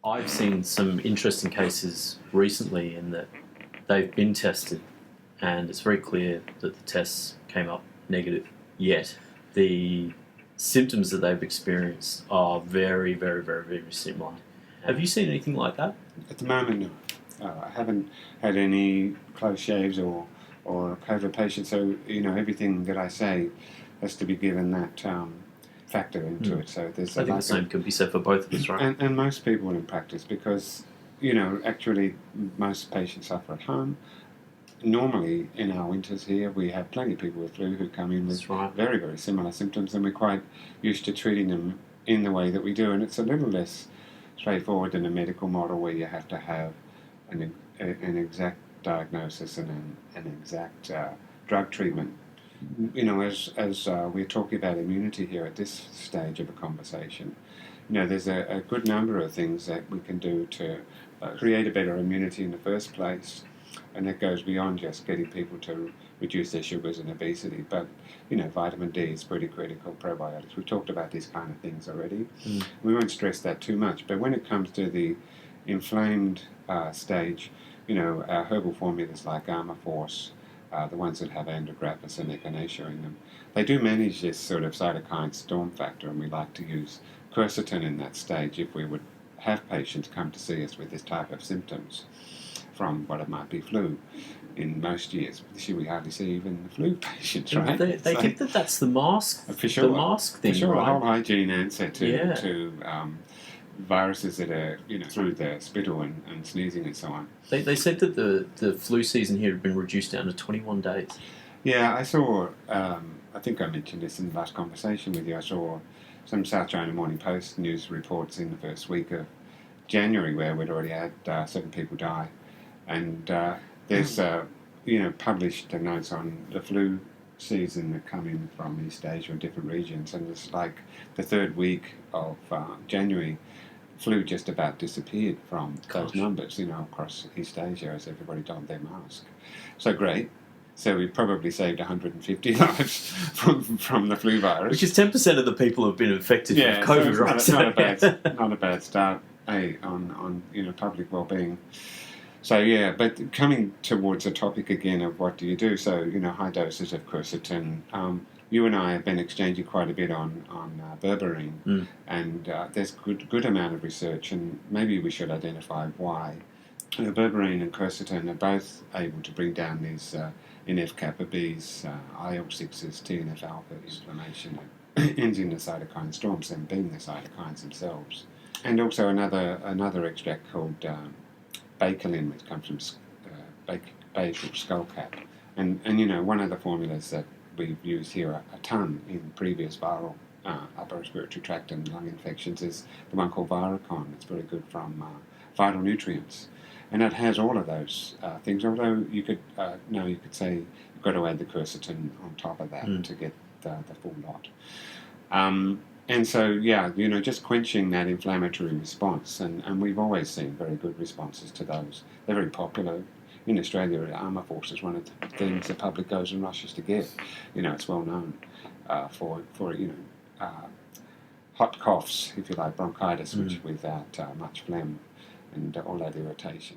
I've seen some interesting cases recently in that they've been tested and it's very clear that the tests came up negative. Yet the symptoms that they've experienced are very, very, very, very similar. Have you seen anything like that? At the moment, no. I haven't had any close shaves or COVID patients, so everything that I say has to be given that factor into it. So there's I think the same can be said for both of us, right? And most people in practice, because actually most patients suffer at home. Normally in our winters here we have plenty of people with flu who come in with very, very similar symptoms, and we're quite used to treating them in the way that we do, and it's a little less straightforward than a medical model where you have to have an exact diagnosis and an exact drug treatment. As we're talking about immunity here at this stage of a conversation, there's a good number of things that we can do to create a better immunity in the first place, and that goes beyond just getting people to reduce their sugars and obesity. But vitamin D is pretty critical, probiotics. We've talked about these kind of things already. We won't stress that too much, but when it comes to the inflamed stage, our herbal formulas like Armour Force, the ones that have andrographis and echinacea in them, they do manage this sort of cytokine storm factor, and we like to use quercetin in that stage if we would have patients come to see us with this type of symptoms from what it might be flu. In most years, this year we hardly see even the flu patients, right? They think that that's the mask, for sure, the mask thing, for sure, right? The whole hygiene answer to viruses that are through the spittle and sneezing and so on. They said that the flu season here had been reduced down to 21 days. Yeah, I saw, I think I mentioned this in the last conversation with you, I saw some South China Morning Post news reports in the first week of January where we'd already had 7 people die. And there's published notes on the flu season that come in from East Asia and different regions, and it's like the third week of January, flu just about disappeared from those numbers, across East Asia as everybody donned their mask. So great. So we probably saved 150 lives from the flu virus. Which is 10% of the people who have been infected with COVID, so right? not a bad start on public well-being. So but coming towards the topic again of what do you do, so high doses of quercetin. You and I have been exchanging quite a bit on berberine, and there's good amount of research, and maybe we should identify why. Berberine and quercetin are both able to bring down these NF-kappa Bs, IL-6s, TNF-alpha inflammation, ends in the cytokine storms, them being the cytokines themselves. And also another extract called bakelin, which comes from basil skullcap. And one of the formulas that we've used here a ton in previous viral upper respiratory tract and lung infections is the one called Viricon. It's very good from vital nutrients. And it has all of those things, although you could say you've got to add the quercetin on top of that to get the full lot. And so, just quenching that inflammatory response, and we've always seen very good responses to those. They're very popular. In Australia, Armour Force is one of the things the public goes and rushes to get. It's well known for hot coughs, if you like, bronchitis, which without much phlegm and all that irritation.